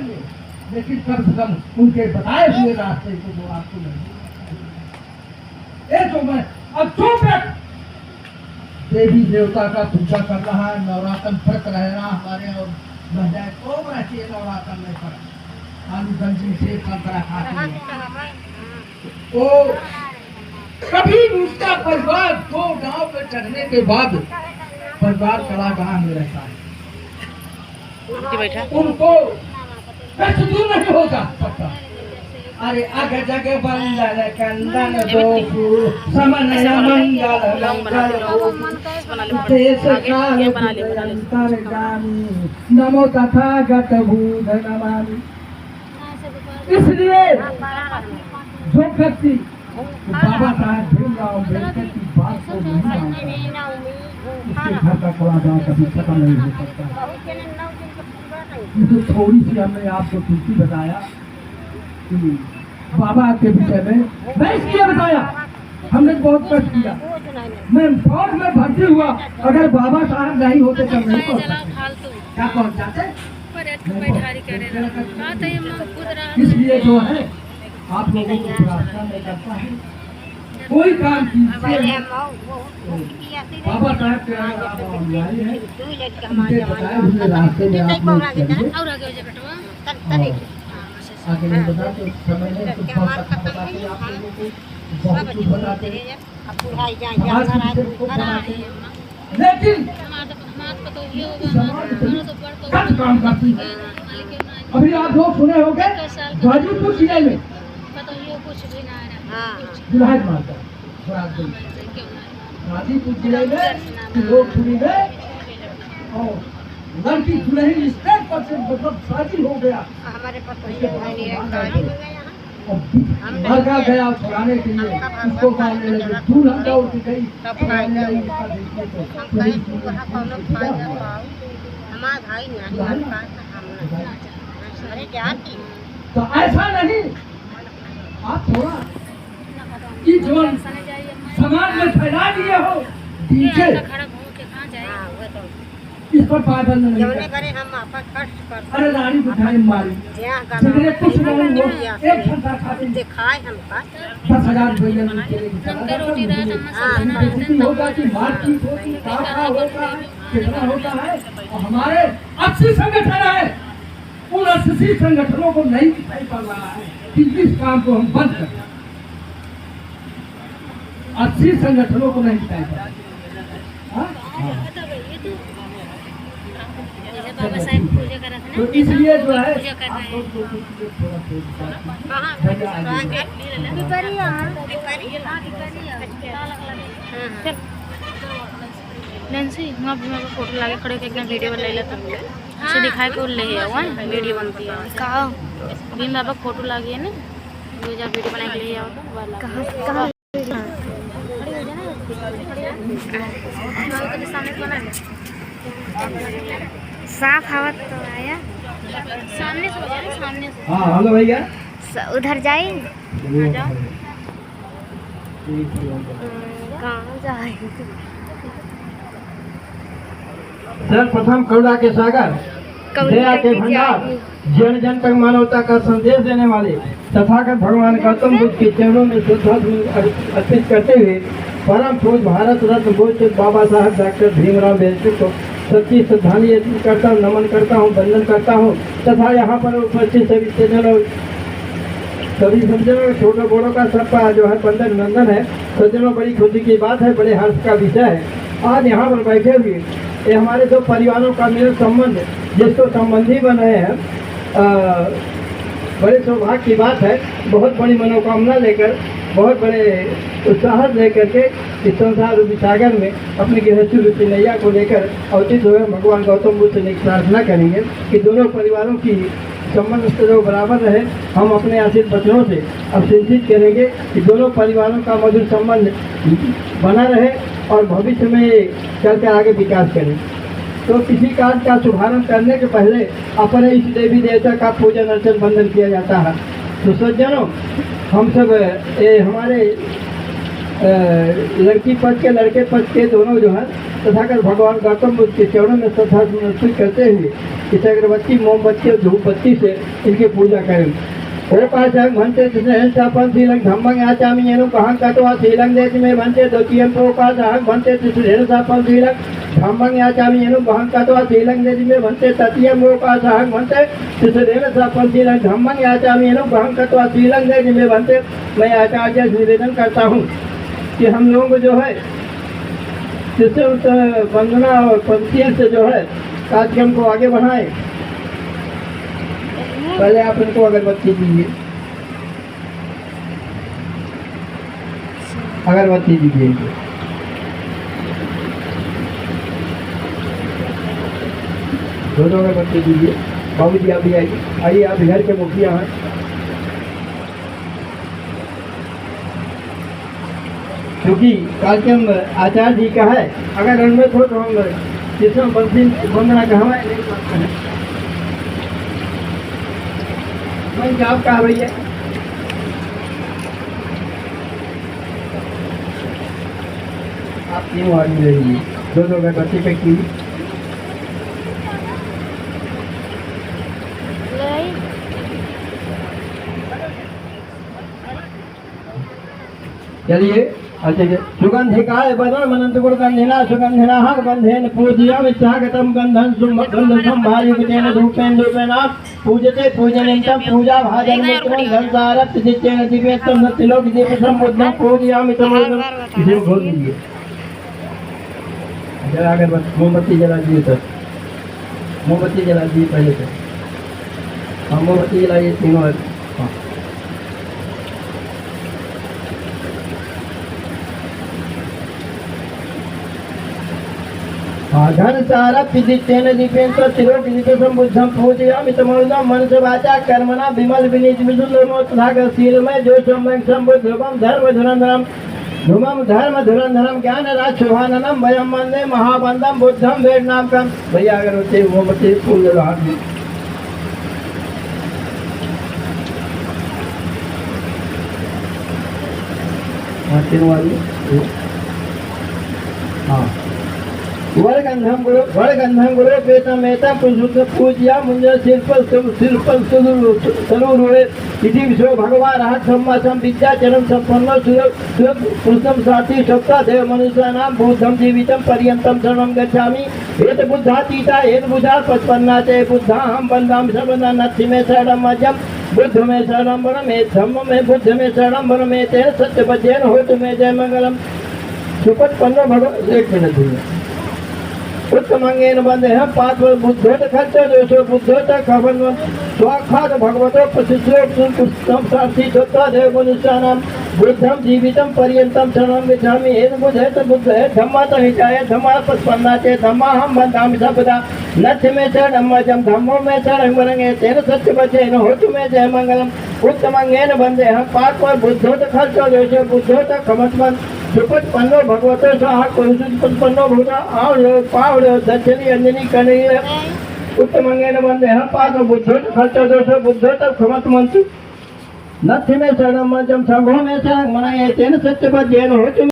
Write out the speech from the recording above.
जाएंगे, लेकिन कम से कम उनके बताए हुए रास्ते को वो आपको नहीं। ये तो मैं अब चुप है। देवी देवता का पूजा कर रहा है, नवरात्र व्रत रहना हमारे और महिलाएं खूब रहती है नवरात्र में पर आलू गंजी से संतरा खाती है। तो कभी उसका परिवार दो गांव पे चढ़ने के बाद परिवार कलागाह में रहता है, उनको कष्ट दूर नहीं होगा सकता। अरे अग जग बंदन कंदन दो समन्वय मंगल मंगल देश काल अंतर जानी नमो तथागत भूत नमामि। इसलिए जो व्यक्ति बाबा साहब भीमराव अम्बेडकर की बात को नहीं मानता, उसके घर का कलागाह कभी खत्म नहीं हो सकता। ये तो थोड़ी सी हमने आपको तुलसी बताया कि बाबा के विषय में, मैं इसलिए बताया हमने बहुत कष्ट किया। मैं फौज में भर्ती हुआ, अगर बाबा साहब नहीं होते तब नहीं पहुंचते। क्या पहुंच जाते? इसलिए जो है आप लोगों को प्रार्थना में करता है, कोई काम कीजिए। बाबा साहब के अगर आप अनुयायी हैं, उनके बताए हुए रास्ते में आप लोग चलिए। आगे मैं बता तो समय में कुछ बहुत अच्छा बताते हैं, आप लोगों को बहुत कुछ बताते हैं, लेकिन सब काम करती है। अभी आप लोग सुने होंगे गाजीपुर जिले में विधायक मारता गाजीपुर जिले में लोग सुनी में और लड़की दुल्हन स्टेज पर से मतलब शादी हो गया, मरगा गया छुड़ाने के लिए, उसको मारने लगे, दूल्हन दौड़ के गई छुड़ाने लगी। तो ऐसा नहीं, आप थोड़ा कि जीवन समाज में फैला दिए हो डीजे, इस पर पाबंद नहीं करे। अरे रानी बिठाई मारी सिगरेट कुछ नहीं हो, एक घंटा खाते दिखाए हमका 10,000 रुपये होगा कि मारपीट होती, होता है, कितना होता है। और हमारे 80 संगठन है, उन 80 संगठनों को नहीं दिखाई पड़ रहा है कि इस काम को हम बंद करें। 80 संगठनों को नहीं दिखाई पड़ बाबा साहब पूजा कर रहे थे तो इसलिए जो है नैन्सी वहाँ भी मेरे को फोटो लगे खड़े होकर एकदम वीडियो ले लेता उसे दिखाई को ले हुआ वीडियो बनती है। कहाँ भीम बाबा फोटो लगी है ना, वो जब वीडियो बना के ले आओ कहाँ साफ हवा तो आया सामने से, सामने से। हाँ हेलो भैया, उधर जाए कहाँ जाए। सर्वप्रथम करुणा के सागर, दया के भंडार, जन जन तक मानवता का संदेश देने वाले तथागत भगवान गौतम बुद्ध के चरणों में श्रद्धा अर्पित करते हुए परम पूज्य भारत रत्न पूज्य बाबा साहब डॉक्टर भीमराव अम्बेडकर को सच्ची श्रद्धांजलि अर्पित करता हूँ, नमन करता हूँ, वंदन करता हूँ तथा यहाँ पर उपस्थित सभी सज्जनों, सभी सज्जनों, छोटों बड़ों का सबका जो है वंदन नंदन है। सज्जनों, बड़ी खुशी की बात है, बड़े हर्ष का विषय है। आज यहाँ पर बैठे हुए ये हमारे दो परिवारों का मेरा संबंध, जिसको संबंधी बन रहे हैं, बड़े सौभाग्य की बात है। बहुत बड़ी मनोकामना लेकर, बहुत बड़े उत्साह लेकर के इस संसार रूपी सागर में अपनी गृहस्थी रूपी नैया को लेकर अवतीत हुए भगवान गौतम बुद्ध से प्रार्थना करेंगे कि दोनों परिवारों की संबंध जो बराबर रहे। हम अपने आशीष वचनों से अब सुनिश्चित करेंगे कि दोनों परिवारों का मधुर संबंध बना रहे और भविष्य में चल कर आगे विकास करें। तो किसी कार्य का शुभारंभ करने के पहले अपने इस देवी देवता का पूजन अर्चन बंदन किया जाता है। तो सज्जनों, हम सब हमारे लड़की पक्ष के लड़के पक्ष के दोनों जो है तथागत भगवान गौतम बुद्ध के चरणों में श्रद्धा समर्पित करते हुए इस अगरबत्ती मोमबत्ती और धूप बत्ती से इनकी पूजा करें। ओकाशं भन्ते तिसृहंसापं श्रीलं धम्मं याचामि येनु कहं कत्वा श्रीलं देति मे भन्ते द्वितीयं ओकाशं भन्ते तिसृहंसापं श्रीलं धम्मं याचामि येनु कहं कत्वा श्रीलं देति मे भन्ते तृतीयं ओकाशं भन्ते तिसृहंसापं श्रीलं धम्मं याचामि येनु कहं कत्वा श्रीलं देति मे भन्ते। मैं आचार्य निवेदन करता हूँ कि हम लोग जो है शिष्य वंदना और पंक्तियों से जो है कार्यक्रम को आगे बढ़ाएं। पहले आप इनको अगरबत्ती दीजिए, अगरबत्ती दीजिए। दोनों अगरबत्ती दीजिए। बाबू जी आप भी आइए, आइए आप घर के मुखिया हैं। क्योंकि कार्यक्रम आचार्य जी का है, अगर अनुमत हो तो हम जिसमें बंसी वंदना का हमारे नहीं आप कहा भैया आप तीनों आदमी ले लीजिए, दोनों का बच्चे पे की चलिए। अच्छा सुगंधिकाय वदन मनंत गुणगंधिना सुगंधिना गंधेन पूजयामि चागतम गंधं सुगंध संभायुक्तेन धूपेन धूपेन पूजते पूजनीयं पूजा भाजन मित्रं संसारत जितेन दिव्यत्वं नतिलोक दीप संबुद्धं पूजयामि तमोदं। इसे खोल दीजिए, जला कर मोमबत्ती जला दिए सर, मोमबत्ती जला दिए पहले से। हाँ मोमबत्ती जलाइए तीनों। धन सारा पिदितेन दीपेन त्रिलोक दीप संबुद्धं पूजयामि तमोदं मनस वाचा कर्मणा विमल विनीत विशुद्धो तथागत शीलमय जो संबंध संबुद्धं धर्म धुरंधरम धूमम धर्म धुरंधरम ज्ञान राजशोभाननम वयम वंदे महाबंदम बुद्धम वेद नाम कम। भैया अगर होते मोमबत्ती फूल जलो हाथ में। हाँ वरगंधम गुरु पेतमेता पुरुष पूज्या मुंज शिल्पल सरुरुळे इति विश्व भगवान राहत सम्मासम विद्याचरम संपन्न पुरुषम साथी सप्ता देव मनुष्यानां बुद्धं जीवितं पर्यन्तं शरणं गच्छामि। एत बुद्धातीता एत बुद्धा पचपन्ना च बुद्धाहं वन्दामि सर्वदा नत्थि मे शरणं मज्जं बुद्ध में शरणं वरमे धम्म में बुद्ध में शरणं वरमे तेन सत्यपद्येन होतु मे जय मंगलम। सुपथ 15 भगवान एक मिनट उत्तमंगेन बंदे हम पांच बुद्धोत खर्च दोषो बुद्धोत खबन स्वाखाद भगवतो प्रसिद्धोक्तम पुस्तम साक्षी सत्ता देव मनुष्यानां बुद्धं जीवितं पर्यन्तं शरणं गच्छामि। हेन बुद्धे तो बुद्ध है धम्मा तो हिताय धम्मा पस्पन्ना चे धम्मा हम वन्दामि सर्वदा नत्थि मे शरणं मज्जं धम्मो मे शरणं वरंगे तेन सत्यवचेन होतु मे जय मंगलम। उत्तमंगेन बंदे हम पांच बुद्धोत खर्च दोषो बुद्धोत खमत्मन सुपथ 15 भगवतो सह पुरुष 15 भूता आवलो पावलो दक्षिणी अंजनी कणीय उत्तमंगेन वंदे हम पाद बुद्धो खर्च दोष बुद्धो तब खमत मंत्र नथि में शरणं मज्जं संघो में शरणं मनाये तेन सत्यपद्येन होतु।